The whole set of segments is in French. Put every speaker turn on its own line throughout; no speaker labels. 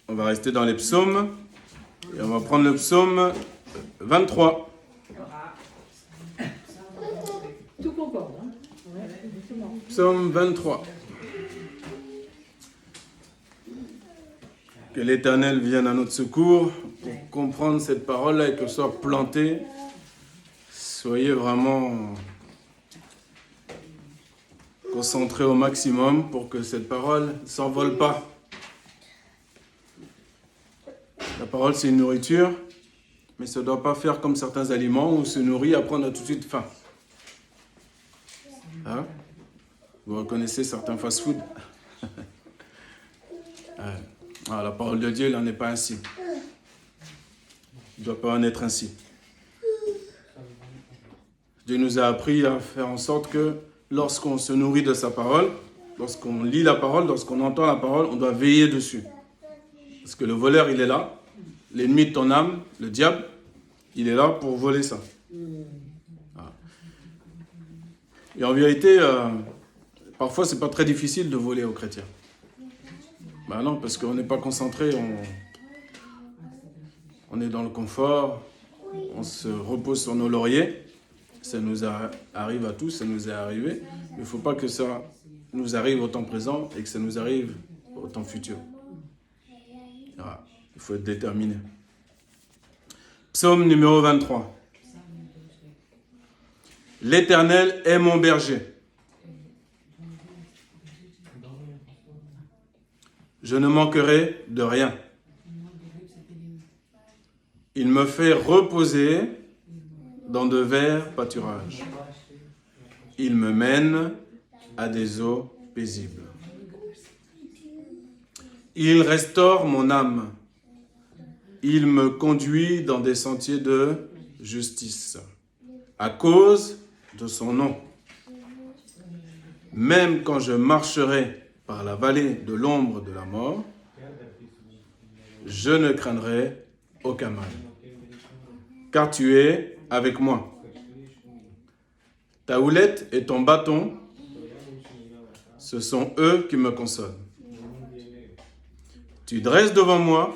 On va rester dans les psaumes et on va prendre le psaume 23.
Tout concorde. Hein.
Psaume 23. Que l'Éternel vienne à notre secours pour comprendre cette parole-là et qu'elle soit plantée. Soyez vraiment concentrés au maximum pour que cette parole ne s'envole pas. La parole, c'est une nourriture, mais ça ne doit pas faire comme certains aliments où on se nourrit, après on a tout de suite faim. Hein? Vous reconnaissez certains fast-food? La parole de Dieu, il n'en est pas ainsi. Il ne doit pas en être ainsi. Dieu nous a appris à faire en sorte que lorsqu'on se nourrit de sa parole, lorsqu'on lit la parole, lorsqu'on entend la parole, on doit veiller dessus. Parce que le voleur, il est là. L'ennemi de ton âme, le diable, il est là pour voler ça. Voilà. Et en vérité, parfois, c'est pas très difficile de voler aux chrétiens. Ben non, parce qu'on n'est pas concentré, on est dans le confort, on se repose sur nos lauriers. Ça nous arrive à tous, ça nous est arrivé. Mais il ne faut pas que ça nous arrive au temps présent et que ça nous arrive au temps futur. Voilà. Il faut être déterminé. Psaume numéro 23. L'Éternel est mon berger. Je ne manquerai de rien. Il me fait reposer dans de verts pâturages. Il me mène à des eaux paisibles. Il restaure mon âme. Il me conduit dans des sentiers de justice, à cause de son nom. Même quand je marcherai par la vallée de l'ombre de la mort, je ne craindrai aucun mal. Car tu es avec moi. Ta houlette et ton bâton, ce sont eux qui me consolent. Tu dresses devant moi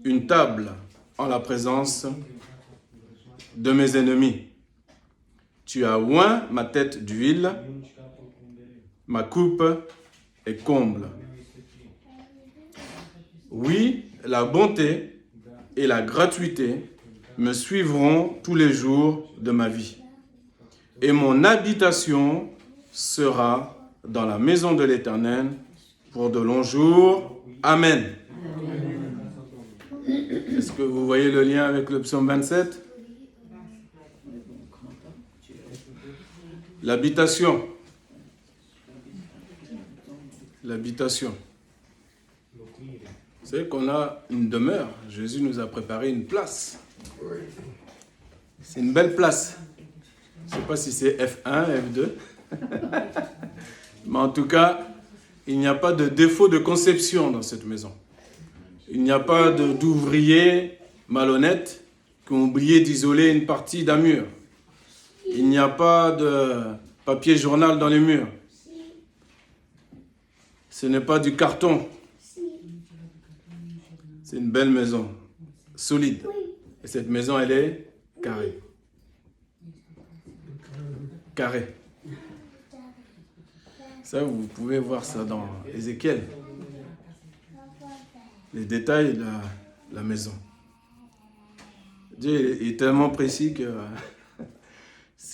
une table en la présence de mes ennemis. Tu as oint ma tête d'huile, ma coupe est comble. Oui, la bonté et la gratuité me suivront tous les jours de ma vie. Et mon habitation sera dans la maison de l'Éternel pour de longs jours. Amen. Est-ce que vous voyez le lien avec le psaume 27? L'habitation. L'habitation. Vous savez qu'on a une demeure. Jésus nous a préparé une place. C'est une belle place. Je ne sais pas si c'est F1, F2. Mais en tout cas, il n'y a pas de défaut de conception dans cette maison. Il n'y a pas d'ouvriers malhonnêtes qui ont oublié d'isoler une partie d'un mur. Il n'y a pas de papier journal dans les murs. Ce n'est pas du carton. C'est une belle maison, solide. Et cette maison, elle est carrée. Carrée. Ça, vous pouvez voir ça dans Ézéchiel. Les détails de la maison. Dieu est tellement précis que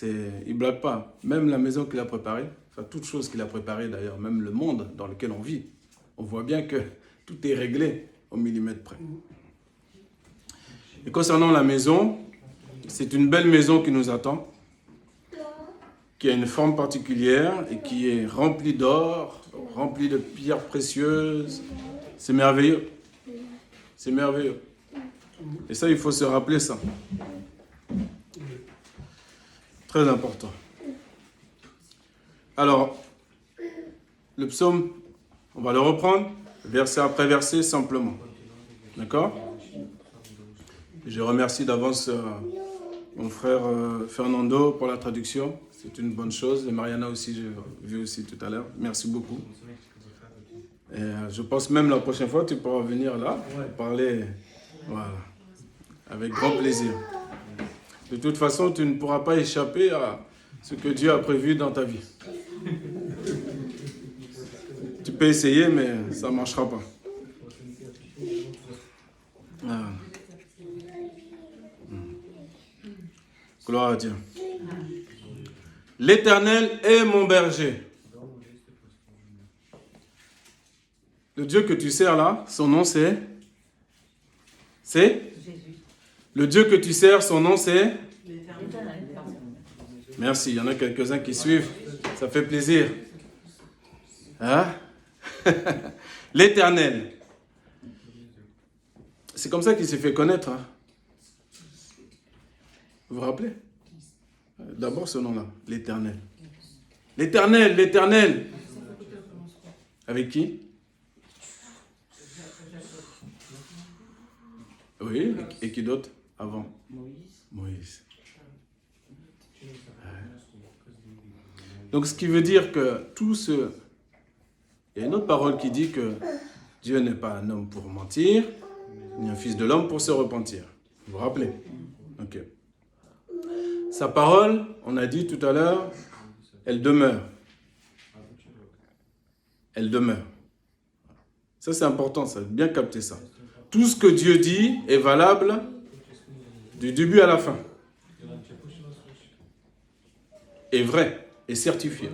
il ne blague pas. Même la maison qu'il a préparée, enfin toute chose qu'il a préparée d'ailleurs, même le monde dans lequel on vit, on voit bien que tout est réglé au millimètre près. Et concernant la maison, c'est une belle maison qui nous attend, qui a une forme particulière et qui est remplie d'or, remplie de pierres précieuses. C'est merveilleux. C'est merveilleux. Et ça, il faut se rappeler ça. Très important. Alors, le psaume, on va le reprendre, verset après verset, simplement. D'accord? Je remercie d'avance mon frère Fernando pour la traduction. C'est une bonne chose. Et Mariana aussi, j'ai vu aussi tout à l'heure. Merci beaucoup. Et Je pense même la prochaine fois, tu pourras venir là, parler, voilà, avec grand plaisir. De toute façon, tu ne pourras pas échapper à ce que Dieu a prévu dans ta vie. Tu peux essayer, mais ça ne marchera pas. Voilà. Gloire à Dieu. L'Éternel est mon berger. Le Dieu que tu sers là, son nom c'est
Jésus.
Le Dieu que tu sers, son nom c'est
L'Éternel.
Merci, il y en a quelques-uns qui suivent. Ça fait plaisir. Hein? L'Éternel. C'est comme ça qu'il s'est fait connaître. Hein? Vous vous rappelez? D'abord ce nom-là, l'Éternel. L'Éternel, l'Éternel. Avec qui? Oui, et qui d'autre avant? Moïse. Donc ce qui veut dire que tout ce... Il y a une autre parole qui dit que Dieu n'est pas un homme pour mentir, ni un fils de l'homme pour se repentir. Vous vous rappelez? Ok. Sa parole, on a dit tout à l'heure, elle demeure. Elle demeure. Ça c'est important, ça, bien capter ça. Tout ce que Dieu dit est valable du début à la fin. Est vrai, est certifié.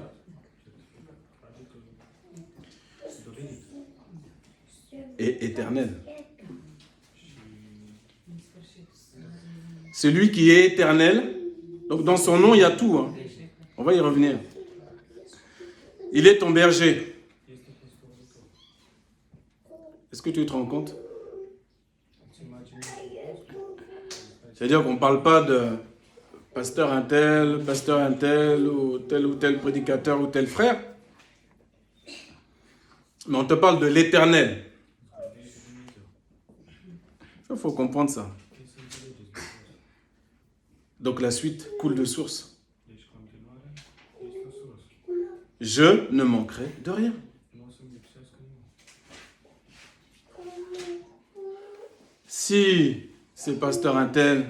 Et éternel. Celui qui est éternel, donc dans son nom il y a tout. Hein. On va y revenir. Il est ton berger. Est-ce que tu te rends compte? C'est-à-dire qu'on ne parle pas de pasteur un tel, ou tel prédicateur ou tel frère. Mais on te parle de l'Éternel. Il faut comprendre ça. Donc la suite coule de source. Je ne manquerai de rien. Si c'est pasteur un tel,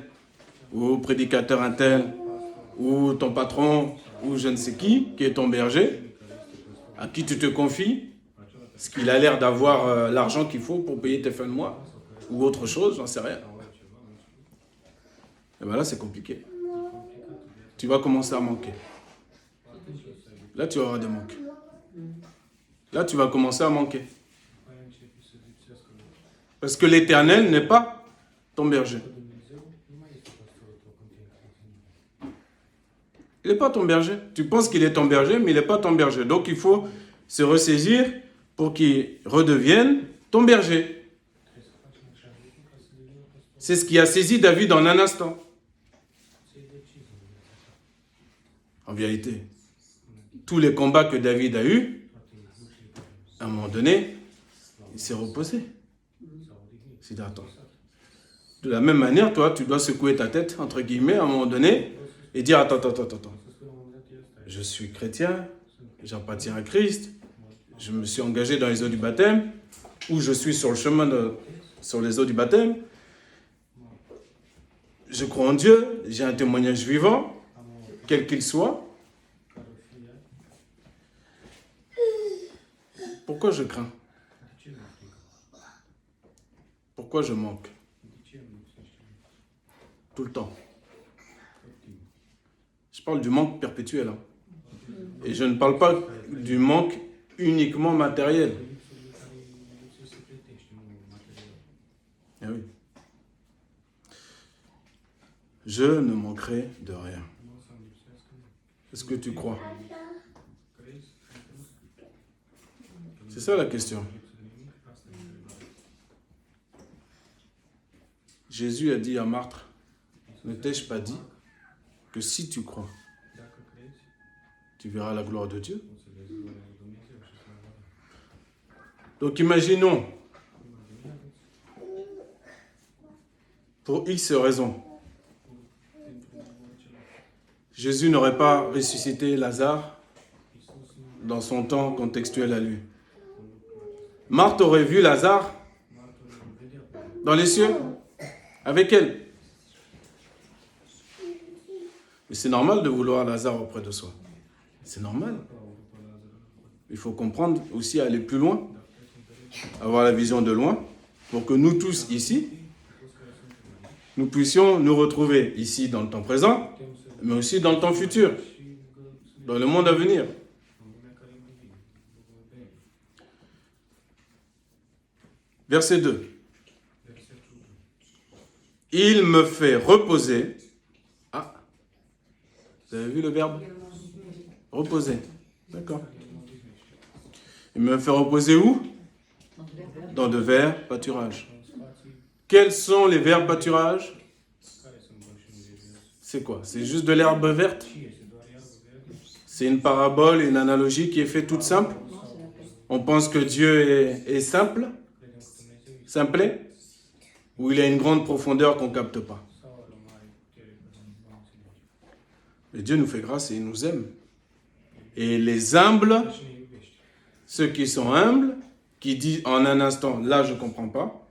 ou prédicateur un tel, ou ton patron, ou je ne sais qui est ton berger, à qui tu te confies, parce qu'il a l'air d'avoir l'argent qu'il faut pour payer tes fins de mois, ou autre chose, j'en sais rien. Et bien là, c'est compliqué. Tu vas commencer à manquer. Là, tu auras des manques. Là, tu vas commencer à manquer. Parce que l'Éternel n'est pas ton berger. Il n'est pas ton berger. Tu penses qu'il est ton berger, mais il n'est pas ton berger. Donc, il faut se ressaisir pour qu'il redevienne ton berger. C'est ce qui a saisi David en un instant. En vérité, tous les combats que David a eus, à un moment donné, il s'est reposé. Il s'est dit, attends. De la même manière, toi, tu dois secouer ta tête, entre guillemets, à un moment donné, et dire, attends. Je suis chrétien, j'appartiens à Christ, je me suis engagé dans les eaux du baptême, ou je suis sur le chemin sur les eaux du baptême. Je crois en Dieu, j'ai un témoignage vivant, quel qu'il soit. Pourquoi je crains? Pourquoi je manque? Tout le temps. Je parle du manque perpétuel. Hein. Et je ne parle pas du manque uniquement matériel. Eh oui. Je ne manquerai de rien. Est-ce que tu crois? C'est ça la question. Jésus a dit à Marthe, ne t'ai-je pas dit que si tu crois, tu verras la gloire de Dieu? Donc imaginons, pour X raisons, Jésus n'aurait pas ressuscité Lazare dans son temps contextuel à lui. Marthe aurait vu Lazare dans les cieux avec elle. Mais c'est normal de vouloir Lazare auprès de soi. C'est normal. Il faut comprendre aussi, aller plus loin, avoir la vision de loin, pour que nous tous ici, nous puissions nous retrouver ici dans le temps présent, mais aussi dans le temps futur, dans le monde à venir. Verset 2. Il me fait reposer. Ah, vous avez vu le verbe? Reposer. D'accord. Il me fait reposer où? Dans de verts pâturages. Quels sont les verts pâturages? C'est quoi? C'est juste de l'herbe verte? C'est une parabole, une analogie qui est faite toute simple? On pense que Dieu est simple? Simplet? Ou il a une grande profondeur qu'on ne capte pas? Mais Dieu nous fait grâce et il nous aime. Et les humbles, ceux qui sont humbles, qui disent en un instant, là je ne comprends pas,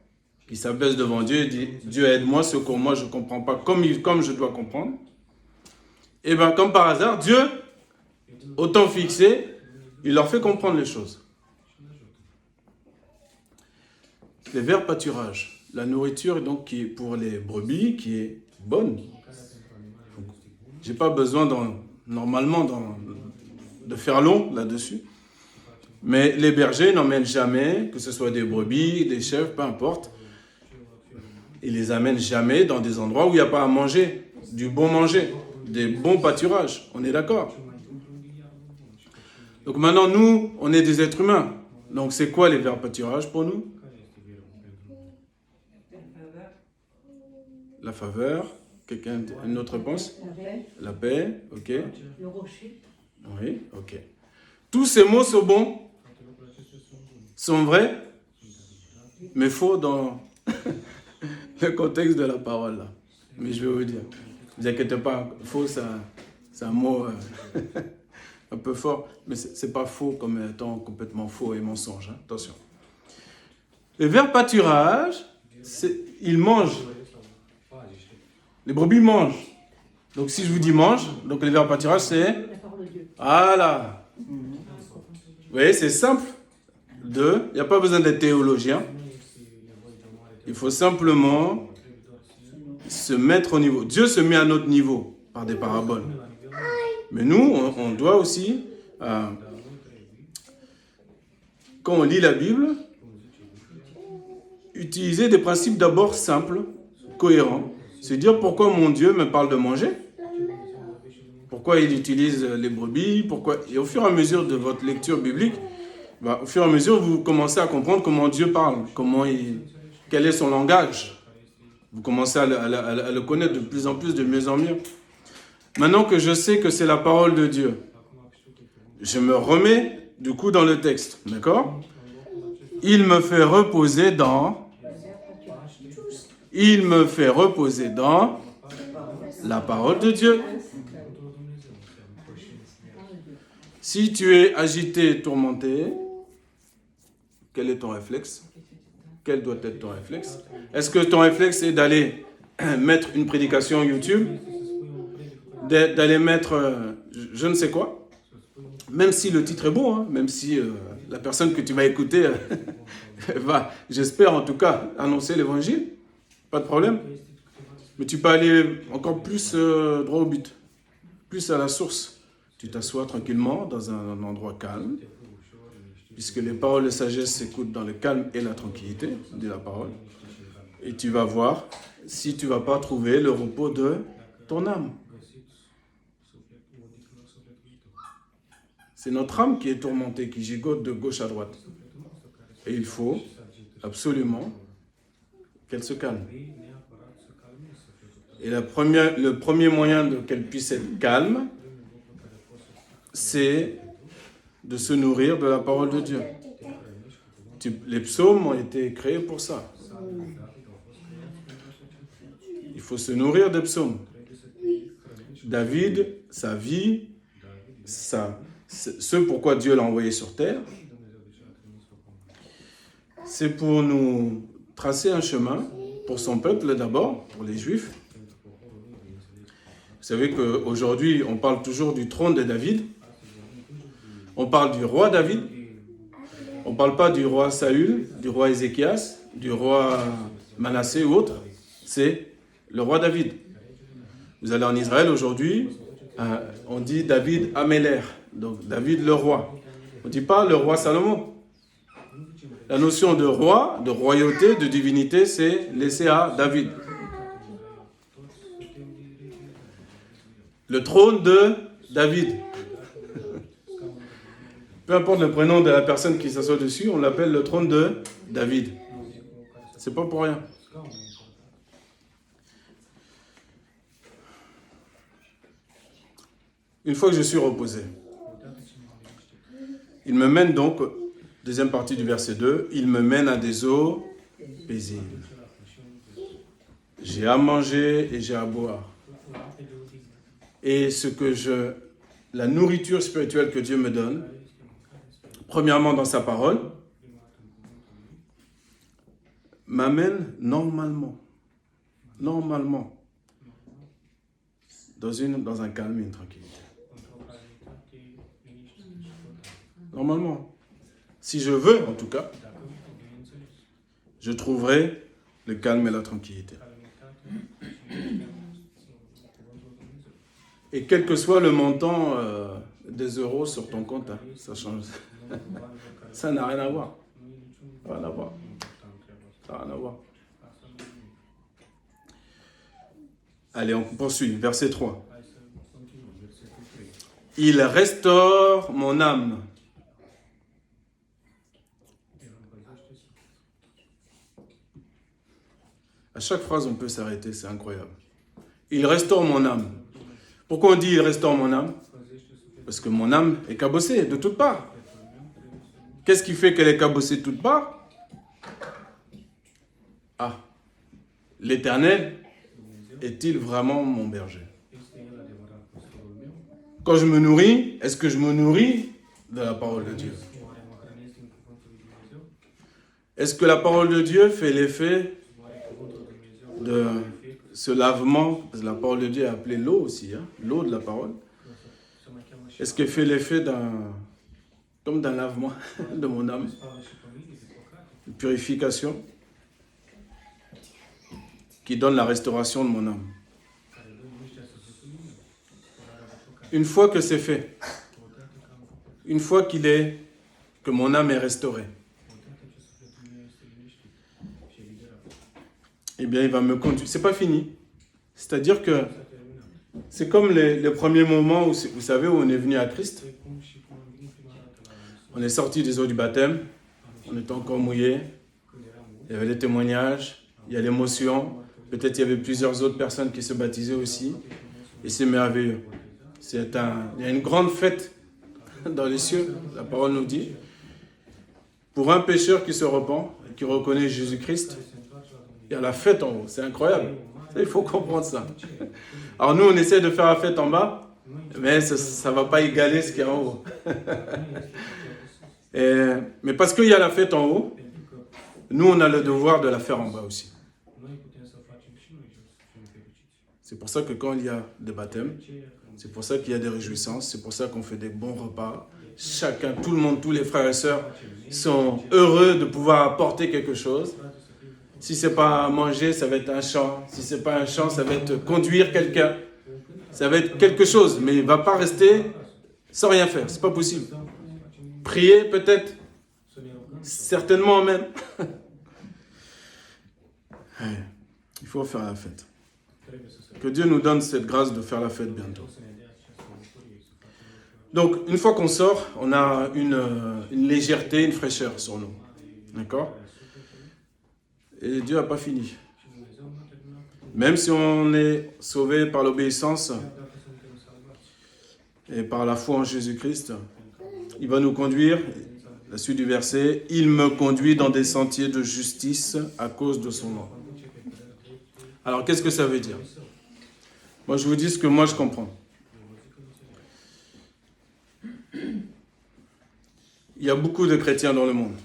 qui s'abaissent devant Dieu et disent, Dieu aide-moi, secours-moi, je ne comprends pas comme je dois comprendre. Et bien comme par hasard, Dieu, au temps fixé, il leur fait comprendre les choses. Les verts pâturages, la nourriture donc qui est pour les brebis, qui est bonne. Je n'ai pas besoin normalement de faire long là-dessus. Mais les bergers n'emmènent jamais, que ce soit des brebis, des chèvres, peu importe. Ils les amènent jamais dans des endroits où il n'y a pas à manger, du bon manger, des bons pâturages. On est d'accord? Donc maintenant, nous, on est des êtres humains. Donc c'est quoi les verts pâturages pour nous? La faveur. Quelqu'un a une autre réponse?
La paix.
La paix, ok.
Le rocher.
Oui, ok. Tous ces mots sont bons, sont vrais, mais faux dans le contexte de la parole. Là. Mais je vais vous dire, ne vous inquiétez pas, faux, c'est un mot un peu fort, mais ce n'est pas faux comme étant complètement faux et mensonge. Hein. Attention. Les verts pâturages, ils mangent. Les brebis mangent. Donc si je vous dis mange, donc les verts pâturages, c'est...
La parole de Dieu.
Voilà. Vous voyez, c'est simple. Il n'y a pas besoin d'être théologien. Il faut simplement se mettre au niveau. Dieu se met à notre niveau par des paraboles. Mais nous, on doit aussi, quand on lit la Bible, utiliser des principes d'abord simples, cohérents. Se dire pourquoi mon Dieu me parle de manger. Pourquoi il utilise les brebis, pourquoi... Et au fur et à mesure de votre lecture biblique, au fur et à mesure, vous commencez à comprendre comment Dieu parle, quel est son langage. Vous commencez à le connaître de plus en plus, de mieux en mieux. Maintenant que je sais que c'est la parole de Dieu, je me remets du coup dans le texte, d'accord? Il me fait reposer dans... Il me fait reposer dans la parole de Dieu. Si tu es agité, tourmenté, quel est ton réflexe? Quel doit être ton réflexe? Est-ce que ton réflexe est d'aller mettre une prédication YouTube? D'aller mettre je ne sais quoi? Même si le titre est bon, hein, même si la personne que tu vas écouter va, j'espère en tout cas, annoncer l'évangile, pas de problème. Mais tu peux aller encore plus droit au but, plus à la source. Tu t'assois tranquillement dans un endroit calme, puisque les paroles de sagesse s'écoutent dans le calme et la tranquillité, dit la parole. Et tu vas voir si tu ne vas pas trouver le repos de ton âme. C'est notre âme qui est tourmentée, qui gigote de gauche à droite. Et il faut absolument qu'elle se calme. Et le premier moyen qu'elle puisse être calme, c'est de se nourrir de la parole de Dieu. Les psaumes ont été créés pour ça. Il faut se nourrir des psaumes. David, sa vie, ce pourquoi Dieu l'a envoyé sur terre, c'est pour nous tracer un chemin, pour son peuple d'abord, pour les Juifs. Vous savez qu'aujourd'hui, on parle toujours du trône de David. On parle du roi David. On ne parle pas du roi Saül, du roi Ézéchias, du roi Manassé ou autre. C'est le roi David. Vous allez en Israël aujourd'hui, on dit David Améler, donc David le roi. On ne dit pas le roi Salomon. La notion de roi, de royauté, de divinité, c'est laissé à David. Le trône de David. Peu importe le prénom de la personne qui s'assoit dessus, on l'appelle le trône de David. C'est pas pour rien. Une fois que je suis reposé, il me mène donc, deuxième partie du verset 2, il me mène à des eaux paisibles. J'ai à manger et j'ai à boire. Et la nourriture spirituelle que Dieu me donne, premièrement dans sa parole, m'amène normalement, dans un calme et une tranquillité. Normalement. Si je veux, en tout cas, je trouverai le calme et la tranquillité. Et quel que soit le montant des euros sur ton compte, ça change. Ça n'a rien à voir. Ça n'a rien à voir. Ça n'a rien à voir. Allez, on poursuit. Verset 3. Il restaure mon âme. À chaque phrase, on peut s'arrêter, c'est incroyable. Il restaure mon âme. Pourquoi on dit il restaure mon âme? Parce que mon âme est cabossée de toutes parts. Qu'est-ce qui fait qu'elle est cabossée de toutes parts? Ah, l'Éternel est-il vraiment mon berger? Quand je me nourris, est-ce que je me nourris de la parole de Dieu? Est-ce que la parole de Dieu fait l'effet de ce lavement? Parce que la parole de Dieu est appelée l'eau aussi, l'eau de la parole. Est-ce qu'elle fait l'effet comme d'un lavement de mon âme? Une purification qui donne la restauration de mon âme. Une fois que c'est fait, une fois que mon âme est restaurée, eh bien, il va me conduire. C'est pas fini. C'est-à-dire que c'est comme les premiers moments où, vous savez, où on est venu à Christ. On est sorti des eaux du baptême, on était encore mouillé, il y avait des témoignages, il y a l'émotion, peut-être il y avait plusieurs autres personnes qui se baptisaient aussi, et c'est merveilleux. Il y a une grande fête dans les cieux, la parole nous dit, pour un pécheur qui se repent, et qui reconnaît Jésus-Christ, il y a la fête en haut, c'est incroyable. Il faut comprendre ça. Alors nous, on essaie de faire la fête en bas, mais ça ne va pas égaler ce qu'il y a en haut. Mais parce qu'il y a la fête en haut, nous, on a le devoir de la faire en bas aussi. C'est pour ça que quand il y a des baptêmes, c'est pour ça qu'il y a des réjouissances, c'est pour ça qu'on fait des bons repas. Chacun, tout le monde, tous les frères et sœurs sont heureux de pouvoir apporter quelque chose. Si ce n'est pas à manger, ça va être un chant. Si ce n'est pas un chant, ça va être conduire quelqu'un. Ça va être quelque chose, mais il ne va pas rester sans rien faire. Ce n'est pas possible. Prier peut-être, certainement même. Il faut faire la fête. Que Dieu nous donne cette grâce de faire la fête bientôt. Donc, une fois qu'on sort, on a une légèreté, une fraîcheur sur nous. D'accord? Et Dieu n'a pas fini. Même si on est sauvé par l'obéissance et par la foi en Jésus-Christ, il va nous conduire, la suite du verset, « Il me conduit dans des sentiers de justice à cause de son nom. » Alors, qu'est-ce que ça veut dire? Moi, je vous dis ce que moi je comprends. Il y a beaucoup de chrétiens dans le monde.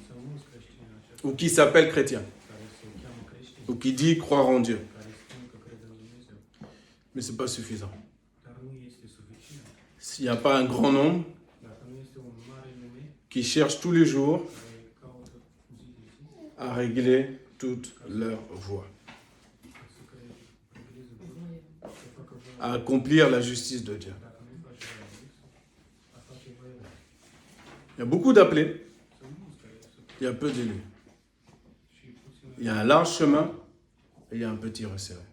ou qui s'appelle chrétien,
care se cheamă creștini,
ou qui dit croire en Dieu.
care spun că cred în Dumnezeu.
Mais ce n'est pas suffisant.
Dar nu este suficient.
S'il n'y a pas un grand nombre
Dacă nu este un mare nume
qui cherche tous les jours
care caută zi de zi
à régler toutes leurs voies,
să regleze tot, să facă voia,
à accomplir la justice de Dieu.
dacă nu face voia lui, a face voia lui.
Il y a beaucoup d'appelés,
Sunt mulți care să
il y a peu d'élus.
și puțin
Il y a un large chemin et il y a un petit resserré.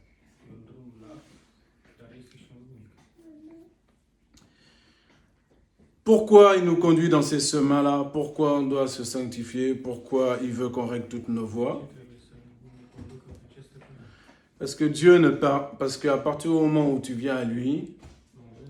e un drum larg, dar este și un mic.
Pourquoi il nous conduit dans ces chemins-là? Pourquoi on doit se sanctifier? Pourquoi il veut qu'on règle toutes nos voies?
Ce trebuie să ne conducă pe aceste căi?
Parce que Dieu ne parle, parce qu'à partir du moment où tu viens à lui,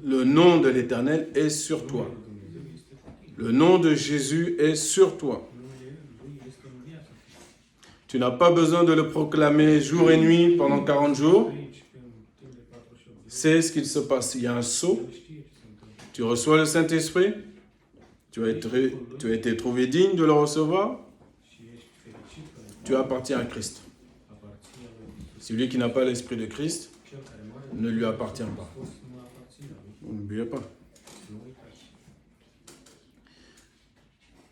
le nom de l'Éternel est sur toi.
Dumnezeu este cu tine.
Le nom de Jésus est sur toi.
Numele Lui este în viața ta.
Tu n'as pas besoin de le proclamer jour et nuit pendant 40 jours.
Aici, pe un timp de 48 de
C'est ce qu'il se passe. Il y a un sceau.
El știe ce se întâmplă.
Tu reçois le Saint-Esprit. Tu as été trouvé digne de le recevoir.
Și ești fericit că
Tu appartiens à Christ.
aparții lui Iisus.
Celui qui n'a pas l'Esprit de Christ
Cel care moare
ne lui appartient pas.
Hristos nu aparține lui.
N'oubliez pas.
Nu uitați.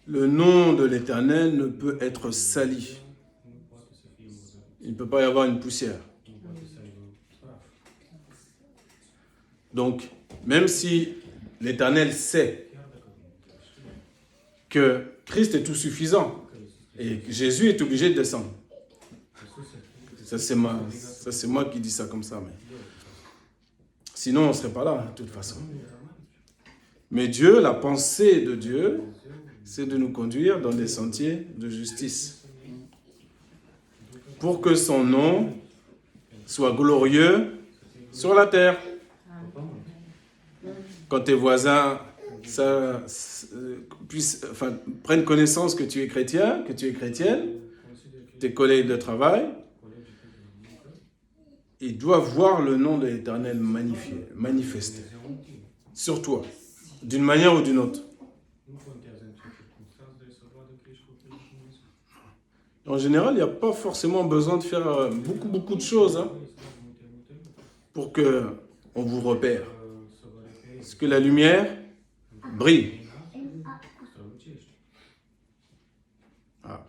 Le nom de l'Éternel ne peut être sali.
Nu poate să fie murdărit.
Il ne peut pas y avoir une poussière.
Nu poate să aibă praf.
Donc, même si l'Éternel sait
Chiar dacă Dumnezeu știe
que Christ est tout suffisant
că Iisus
et que Jésus est obligé de descendre.
Hristos este
Ça, c'est moi qui dis ça comme ça. Mais sinon, on ne serait pas là, de toute façon.
nu era mai aici.
Mais Dieu, la pensée de Dieu,
Dumnezeu
c'est de nous conduire dans des sentiers de justice. Pour que son nom soit glorieux sur la terre. Quand tes voisins prennent connaissance que tu es chrétien, que tu es chrétienne, tes collègues de travail, ils doivent voir le nom de l'Éternel manifesté sur toi, d'une manière ou d'une autre.
nu contează în ce circunstanțe, dar să vadă că ești copil lui Dumnezeu.
En général, il n'y a pas forcément besoin de faire beaucoup de choses hein, pour que on vous repère.
Să vă referi
Parce que la lumière brille.
strălucești.
Ah.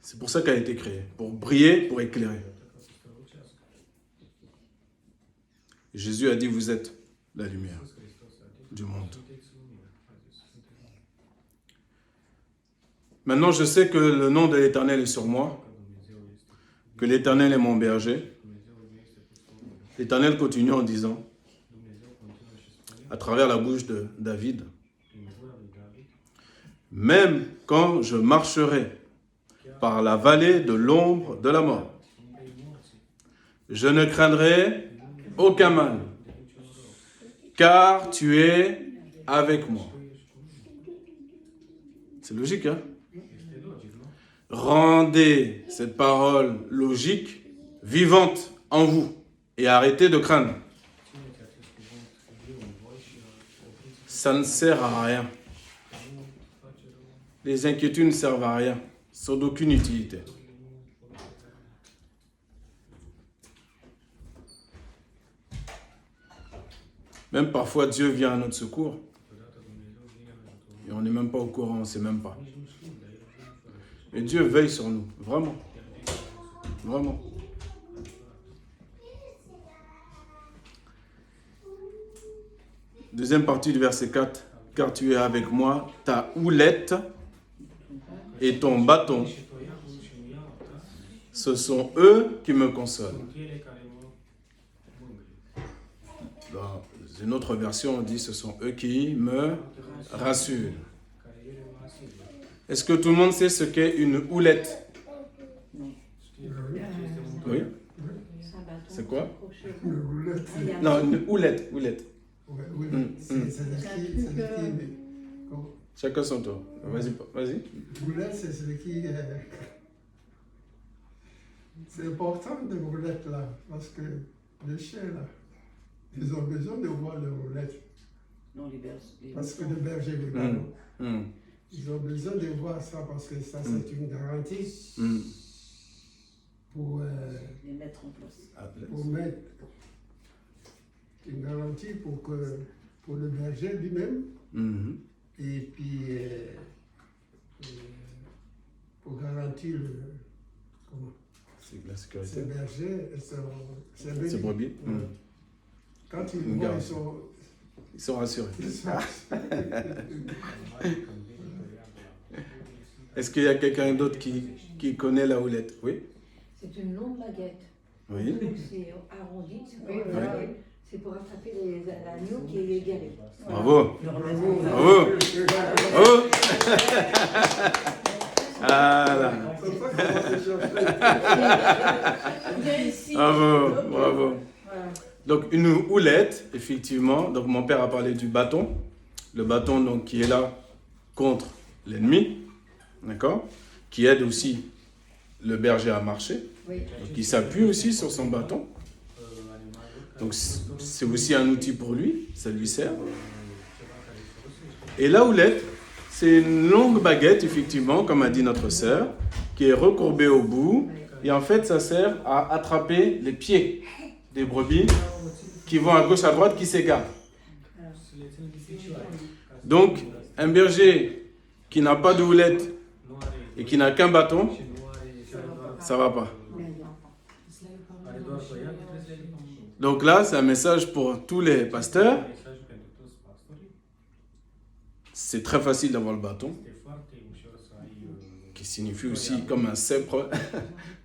C'est pour ça qu'elle a été créée, pour briller, pour éclairer.
Ca să strălucească.
Jésus a dit, vous êtes la lumière
Iisus Hristos a zis,
du monde.
sunteți lumină. A zis, sunteți lumină.
Maintenant, je sais que le nom de l'Éternel est sur moi,
Că Dumnezeu este,
que l'Éternel est mon berger.
Dumnezeu nu este pus pe urmă.
L'Éternel continue en disant,
Dumnezeu continuă și spune,
à travers la bouche de David,
prin gura lui David,
même quand je marcherai par la vallée de l'ombre de la mort,
umbrei morții,
je ne craindrai aucun mal, car tu es avec moi. C'est logique, hein?
este logic, nu?
Rendez cette parole logique, vivante en vous, et arrêtez de craindre.
Țineți acest cuvânt viu în voi și opriți
Ça ne sert à rien.
că nu face rău,
Les inquiétudes ne servent à rien, sont d'aucune utilité.
nu folosește la nimic.
Même parfois, Dieu vient à notre secours,
Câteodată Dumnezeu vine în ajutorul
et on n'est même pas au courant, on ne sait même pas.
nici nu știm, dar El vine fără să știm.
Et Dieu veille sur nous, vraiment,
El vine să
vraiment. Deuxième partie du verset 4. Car tu es avec moi, ta houlette et ton bâton,
și toiagul și uiaua ta
ce sont eux qui me consolent.
sunt ele care mă mângâie.
Dans une autre version, on dit ce sont eux qui me rassurent.
Care ele mă asigură.
Est-ce que tout le monde sait ce qu'est une houlette?
Știi că este un
Oui.
Sabaton,
C'est quoi?
crochet.
Le roulette, c'est...
Non, une houlette, houlette.
Ouais, oui,
Mm,
c'est
mm.
c'est comment-
Chacun son tour. Vas-y, vas-y.
roulette, c'est celui qui... C'est important de roulette là, parce que les chiens là, ils ont besoin de voir le roulette,
Non, les bergers.
parce que le berger, les
Mm.
ballons,
Mm.
ils ont besoin de voir ça parce que ça, c'est une garantie pour,
Les mettre en place.
pour mettre une garantie pour le berger lui-même
Mhm.
et puis pour garantir comment,
C'est la
ces
sécurité.
bergers et ses
C'est brebis. Mhm.
Quand ils
Une
voient,
garantie. Ils sont rassurés.
ils sont
Est-ce qu'il y a quelqu'un d'autre qui connaît la houlette? Oui.
C'est une longue baguette.
Oui.
Donc c'est arrondi.
Oui, voilà, oui.
C'est pour attraper l'agneau qui est égaré.
Bravo.
Bravo.
Bravo. Bravo. Voilà.
C'est ça qu'on va se chercher.
Bravo. Bravo.
Voilà.
Donc une houlette, effectivement. Donc mon père a parlé du bâton. Le bâton donc qui est là contre l'ennemi, d'accord? Qui aide aussi le berger à marcher.
Oui.
Donc il s'appuie aussi sur son bâton. Donc c'est aussi un outil pour lui, ça lui sert. Et la houlette, c'est une longue baguette, effectivement, comme a dit notre sœur, qui est recourbée au bout. Et en fait, ça sert à attraper les pieds des brebis qui vont à gauche, à droite, qui s'égarent. Donc, un berger qui n'a pas de houlette et qui n'a qu'un bâton, ça va pas. Donc là, c'est un message pour tous les pasteurs. C'est très facile d'avoir le bâton, qui signifie aussi comme un sceptre,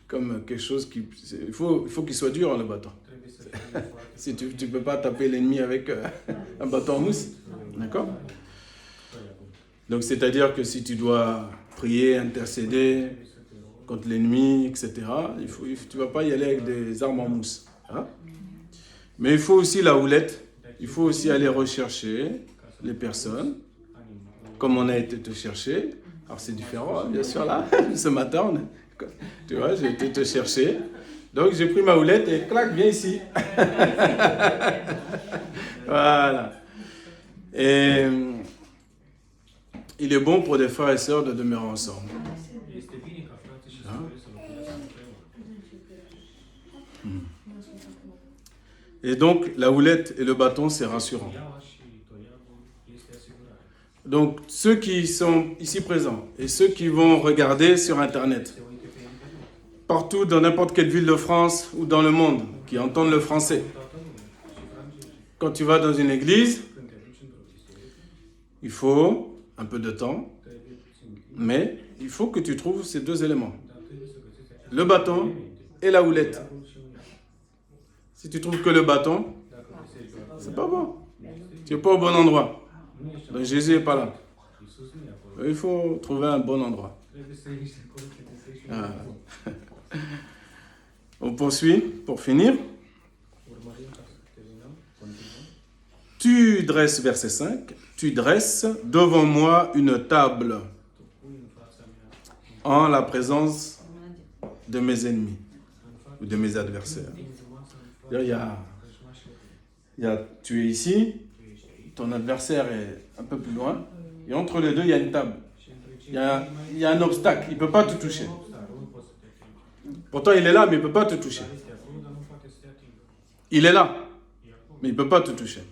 comme quelque chose qui... Il faut qu'il soit dur, le bâton. Si tu ne peux pas taper l'ennemi avec un bâton en mousse, d'accord? Donc c'est-à-dire que si tu dois prier, intercéder contre l'ennemi, etc., tu ne vas pas y aller avec des armes en mousse. Hein? Mais il faut aussi la houlette, il faut aussi aller rechercher les personnes, comme on a été te chercher. Alors c'est différent, bien sûr, là, ce matin, tu vois, j'ai été te chercher. Donc j'ai pris ma houlette et clac, viens ici. Voilà. Et il est bon pour des frères et sœurs de demeurer ensemble. Et donc, la houlette et le bâton, c'est rassurant. Donc, ceux qui sont ici présents et ceux qui vont regarder sur Internet, partout dans n'importe quelle ville de France ou dans le monde, qui entendent le français, quand tu vas dans une église, il faut un peu de temps, mais il faut que tu trouves ces deux éléments. Le bâton et la houlette. Si tu trouves que le bâton, c'est pas bon. Tu n'es pas au bon endroit. Donc Jésus n'est pas là. Il faut trouver un bon endroit. Ah. On poursuit pour finir. Tu dresses, verset 5, tu dresses devant moi une table en la présence de mes ennemis ou de mes adversaires. Tu es ici, ton adversaire est un peu plus loin, et entre les deux, il y a une table. Il y a un obstacle, il ne peut pas te toucher. Pourtant, il est là, mais il ne peut pas te toucher. Il est là, mais il ne peut pas te toucher.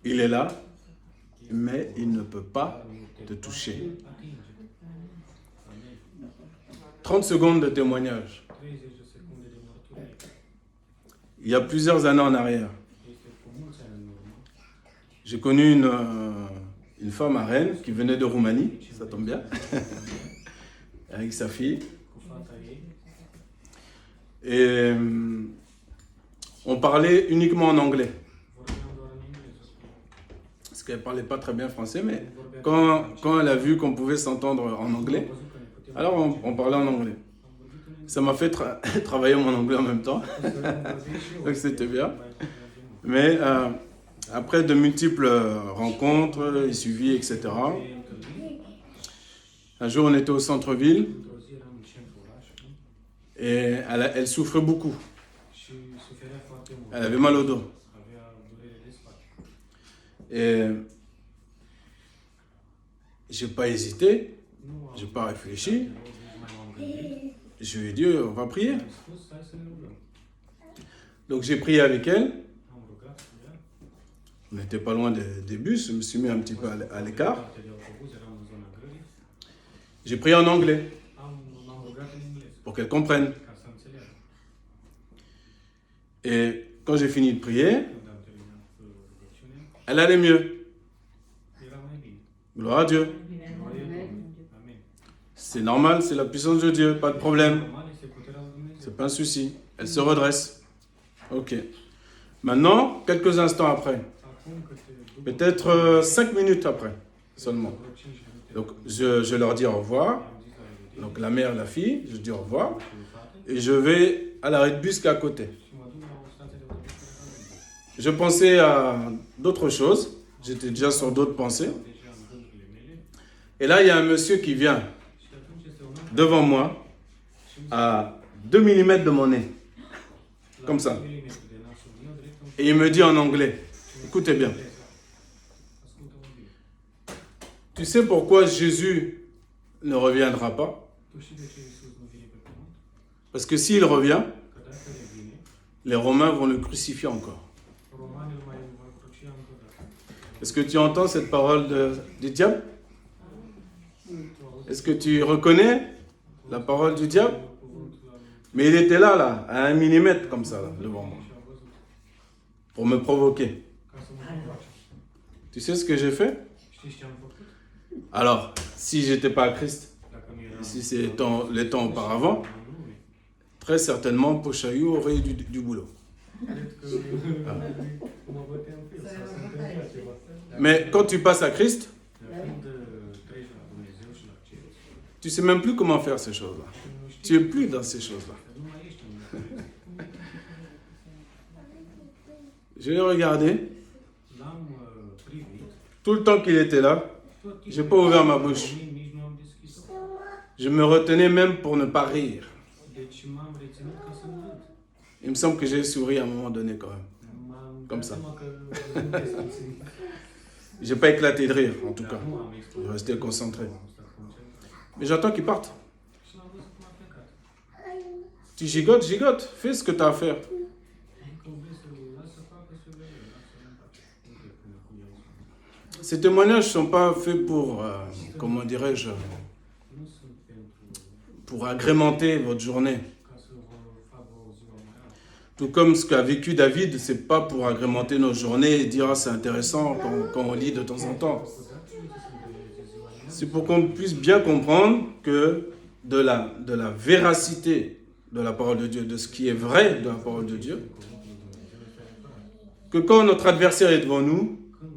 Il est là, mais il ne peut pas te toucher. 30 secondes de témoignage. Il y a plusieurs années en arrière, j'ai connu une femme à Rennes qui venait de Roumanie, ça tombe bien, avec sa fille. Et on parlait uniquement en anglais. Parce qu'elle ne parlait pas très bien français, mais quand elle a vu qu'on pouvait s'entendre en anglais, alors on parlait en anglais. Ça m'a fait travailler mon anglais en même temps. Donc c'était bien. Mais après de multiples rencontres et suivis, etc. Un jour, on était au centre-ville et elle souffrait beaucoup. Elle avait mal au dos. Et j'ai pas hésité,
Nu am
j'ai pas réfléchi.
nici mai m-am gândit.
Je lui ai dit, on va prier.
Am spus, hai să ne rugăm.
Donc j'ai prié avec elle.
Am rugat cu ea.
On n'était pas loin des bus, je me suis mis un petit peu à l'écart.
Parte de autobuz, eram în zona gării.
J'ai prié en anglais
M-am rugat în engleză,
pour qu'elle comprenne.
ca să înțeleagă.
Et quand j'ai fini de prier,
Când am terminat rugăciunea,
elle allait mieux.
era mai bine.
Gloire à Dieu.
Glorie Domnului. Amin.
C'est normal, c'est la puissance de Dieu, pas de problème.
Normal este puterea lui Dumnezeu.
C'est pas un souci. Elle se redresse. Ok. Maintenant, quelques instants après,
Acum câte după
peut-être 5 minutes après seulement.
vreo 5 minute,
Donc je leur dis au revoir.
am zis la revedere.
Donc la mère, la fille, je dis au revoir.
Cu fată
Et je vais à l'arrêt de bus qui est à côté.
și mă duc la o stație de autobuz care era lângă.
Je pensais à d'autres choses. J'étais déjà sur d'autres pensées.
Deja în gândurile mele.
Et là, il y a un monsieur qui vient
Și atunci este un om
devant moi à 2 mm de mon nez.
la
Comme ça.
1 milimetru de nasul meu, direct în
Et il me dit en anglais, écoutez bien,
ascultă-mă bine.
tu sais pourquoi Jésus ne reviendra pas?
Tu știi de ce Iisus nu vine pe pământ?
Parce que s'il revient,
Că dacă revine,
les Romains vont le crucifier encore.
romanii îl mai vor crucia încă o dată.
Est-ce que tu entends cette parole du diable? Est-ce que tu reconnais la parole du diable?
Cuvântul al lui
Mais il était là, à 1 mm comme ça, là, devant moi,
și a văzut
pour me provoquer.
ca să mă provoace.
Tu sais ce que j'ai fait?
Știți ce am făcut?
Alors, si j'étais pas à Christ,
Dacă nu eram
si c'est les temps auparavant,
în lume,
très certainement Pochaillou aurait eu du boulot.
cred că mă băteam pe el sau se întâmpla ceva.
Mais quand tu passes à Christ,
Dar când treci la Dumnezeu și la cer,
tu sais même plus comment faire ces choses-là.
nu știi
Tu es plus dans ces choses-là.
că nu mai ești în Dumnezeu.
Je l'ai regardé,
L-am privit.
tout le temps qu'il était là,
Tot
J'ai pas ouvert ma bouche.
Nici nu am deschis-o.
je me retenais même pour ne pas rire.
Deci m-am reținut ca să nu râd.
Il me semble que j'ai souri à un moment donné quand même.
M-am
Comme
dat
ça.
seama că nu te simți.
J'ai pas éclaté de rire, en tout
Dar
cas.
nu am explodat.
Je restais concentré.
Am stat concentrat.
Mais j'attends qu'il parte.
Și l-am văzut cum a plecat.
Tu gigotes, gigote. Fais ce que tu as à faire.
Încă vrei să-l las să facă să vedem. Lasă-l în pace. Nu te pune cu el.
Ces témoignages ne sont pas faits pour, comment dirais-je,
Nu sunt pentru
pour agrémenter votre journée.
ca să vă fac o ziua mai altă.
Tout comme ce qu'a vécu David, c'est pas pour agrémenter nos journées et dire ah, c'est intéressant quand on lit de temps en temps. C'est pour qu'on puisse bien comprendre que de la véracité de la parole de Dieu, de ce qui est vrai de la parole de Dieu, que quand notre adversaire est devant nous,
Când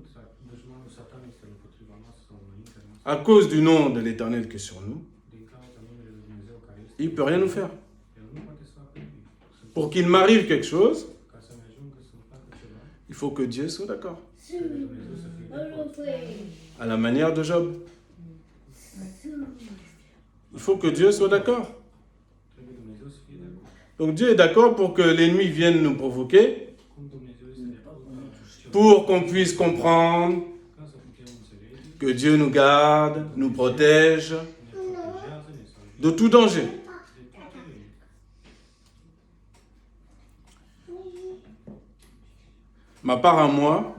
dușmanul satan este împotriva noastră sau înaintea noastră,
à cause du nom de l'Éternel qui est sur nous,
din cauza numele lui Dumnezeu care este,
il ne peut rien nous faire.
el nu poate să facă nimic.
Pour qu'il m'arrive quelque chose,
Ca să ne ajungă să-mi facă ceva,
il faut que Dieu soit d'accord.
trebuie Dumnezeu să fie de acord.
À la manière de Job. Il faut que Dieu soit d'accord.
Trebuie Dumnezeu să fie de acord.
Donc Dieu est d'accord pour que l'ennemi vienne nous provoquer,
Cum Dumnezeu este de acord cu
pour qu'on puisse comprendre
ca să putem înțelege,
que Dieu nous garde, nous protège
ne protejează, ne salvează
de tout danger.
de toate rele.
Ma part à moi,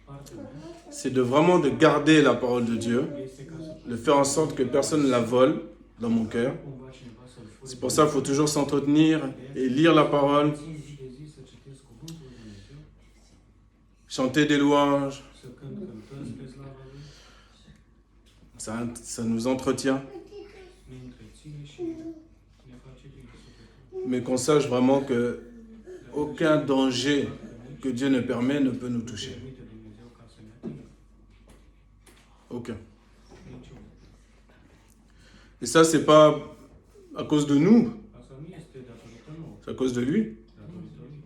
Partea mea
c'est de vraiment de garder la parole de Dieu,
este ca să
de faire en sorte que personne ne la vole dans mon cœur.
cumva cineva să-l fure.
C'est pour ça qu'il faut toujours s'entretenir et lire la parole,
Țin zi de zi să citesc cuvântul lui Dumnezeu,
chanter des louanges.
să cântăm spre slava lui,
Ça nous entretient,
ne întreține și ne face bine sufletul.
mais qu'on sache vraiment que aucun danger que Dieu ne permet ne peut nous toucher.
Permite Dumnezeu ca să ne atingă.
Aucun.
Niciunul.
Et ça, c'est pas à cause de nous,
Asta nu este datorită nouă,
c'est à cause de lui.
datorită lui.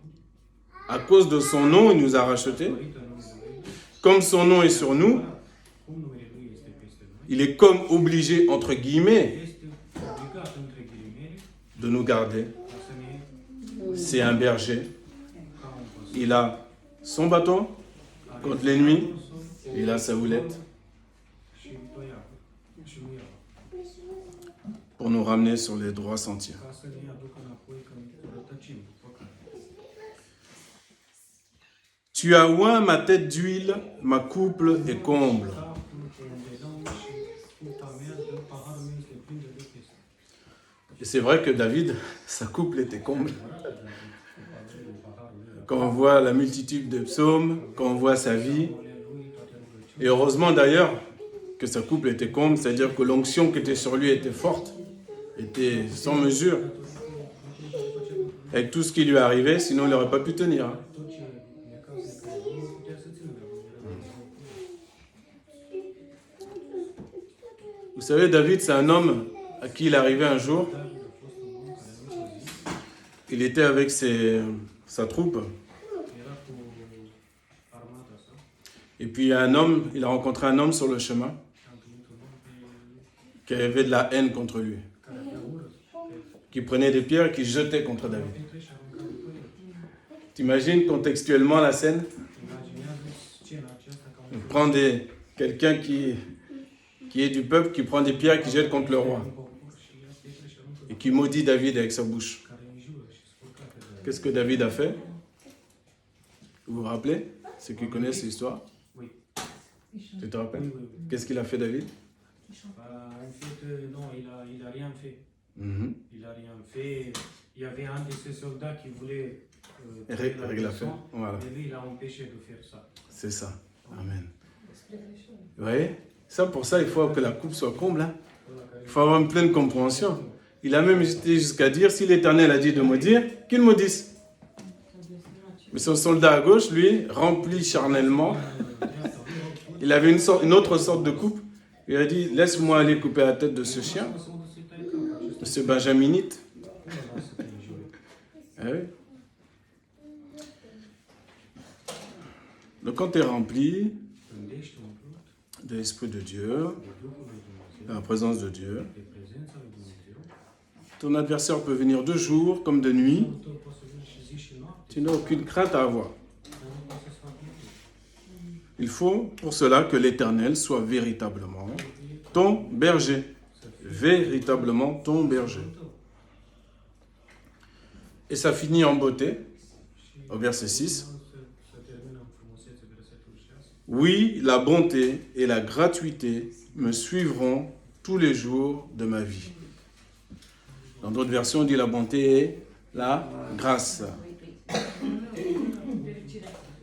À cause de son nom, il nous a rachetés.
Datorită numelui lui,
Comme son nom est sur nous,
cum numele lui este peste noi,
il est comme obligé, entre guillemets,
este obligat, între ghilimele,
de nous garder.
ca să ne
C'est un berger.
ca un păstor.
Il a son bâton contre l'ennemi, il a sa houlette.
Și toiagul. și nu era.
pour nous ramener sur les droits sentiers.
Ca să ne aducă înapoi când rătăcim cu păcat.
Tu as oint ma tête d'huile, ma couple est comble.
Capul te îndelăm și futa mea de paharul meu este plin de chestii.
Et c'est vrai que David, sa couple était comble. Quand on voit la multitude de psaumes, quand on voit sa vie, et heureusement d'ailleurs que sa couple était comble, c'est-à-dire que l'onction qui était sur lui était forte, était sans mesure, avec tout ce qui lui arrivait, sinon il n'aurait pas pu tenir. Hein.
Tot ce necazul care nu putea să țină de
Vous savez, David, c'est un homme à qui il est arrivé un jour. Il était avec sa troupe.
Era cu armata sa
Et puis il a rencontré un homme sur le chemin
și a întâlnit un om
qui avait de la haine contre lui,
care avea ură
qui prenait des pierres et qui jetait contre David.
pietre și arunca după el.
T'imagines contextuellement la scène?
Imaginează scena aceasta ca un
On prend quelqu'un qui est du peuple, qui prend des pierres et qui jette contre le roi,
popor și ia pietre și aruncă
et qui maudit David avec sa bouche.
care înjură și spurcă pe David.
Qu'est-ce que David a fait? Vous vous rappelez? Ceux qui connaissent l'histoire?
Oui.
Tu te rappelles?
Oui, oui, oui.
Qu'est-ce qu'il a fait, David?
En fait, non, il a rien fait.
Mhm.
Il a rien fait. Il y avait un de ses soldats qui voulait
Règle la fait. Voilà,
et lui, il a empêché de faire ça.
c'est ça. Amen. Vous voyez? Ça, pour ça, il faut que la coupe soit comble. Hein? Il faut avoir une pleine compréhension. Il a même été jusqu'à dire, si l'Éternel a dit de maudire, qu'il maudisse. Mais son soldat à gauche, lui, rempli charnellement, il avait une autre sorte de coupe. Il a dit, laisse-moi aller couper la tête de ce chien, de ce benjaminite. Ah oui. Donc quand tu es rempli
Când ești umplut
de l'Esprit de Dieu,
de Duhul lui
de
Dumnezeu,
la présence de Dieu,
de prezența lui Dumnezeu,
ton adversaire peut venir de jour comme de nuit.
Duhul tău poate să vină și zi și noapte,
Tu n'as aucune crainte à avoir.
dar nu poate să-ți facă nimic.
Il faut pour cela que l'Éternel soit véritablement ton berger. Véritablement ton berger. Et ça finit en beauté, au verset 6.
Să termină în frumusețe versetul 6.
Oui, la bonté et la gratuité me suivront tous les jours de ma vie. Dans d'autres versions, on dit la bonté et la grâce.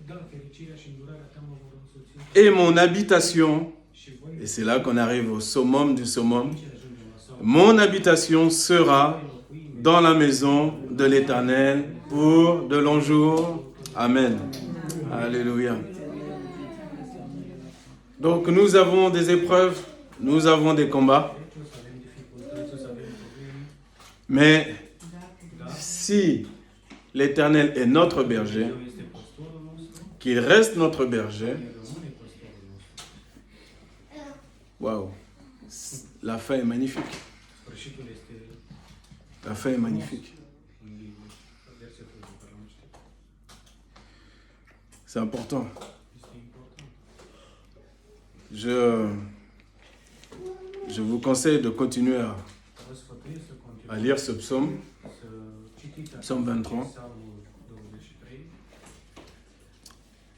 Da, fericirea și îndurarea ta mă vor însoți
Et mon habitation,
și voi
et c'est là qu'on arrive au summum du summum,
ce ajungem la sau
mon habitation sera dans la maison de l'Éternel pour de longs jours. Amen. Alléluia. Donc nous avons des épreuves, nous avons des combats,
să avem dificultăți, să avem probleme,
mais si l'Éternel est notre berger,
Dumnezeu este păstorul nostru,
qu'il reste notre berger,
El rămâne păstorul nostru.
waouh, la fin est magnifique.
Sfârșitul este
La fin est magnifique.
în Biblie, versetul pe care l-am citit.
C'est important.
Este important.
Je vous conseille de continuer
Vă sfătuiesc să
à
continuați
lire ce psaume,
să citiți
Psalm 23,
Psalmul 23,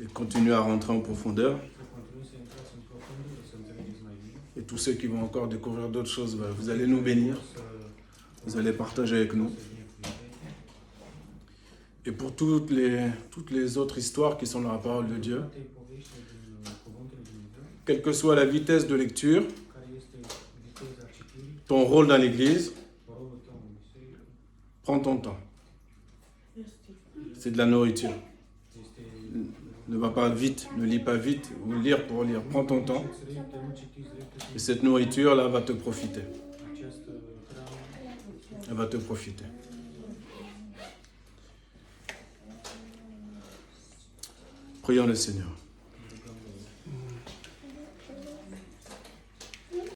et continuer à rentrer en profondeur.
să continuați să intrați în profundă, să înțelegeți mai bine.
Et tous ceux qui vont encore découvrir d'autres choses, vous allez nous bénir,
Să
vous allez partager avec nous.
să binecuvânteze.
Et pour toutes les autres histoires qui sont dans la parole de Dieu,
Toate poveștile din Cuvântul lui Dumnezeu,
quelle que soit la vitesse de lecture,
care este viteza citirii,
ton rôle dans l'Église,
rolul tău în biserică,
prends ton temps. C'est de la nourriture.
este
Ne va pas vite, ne lis pas vite, ou lire pour lire. Prends ton temps.
citiți repede, nu citiți repede.
Et cette nourriture-là va te profiter.
Această hrană
Elle va te profiter. Prions le Seigneur.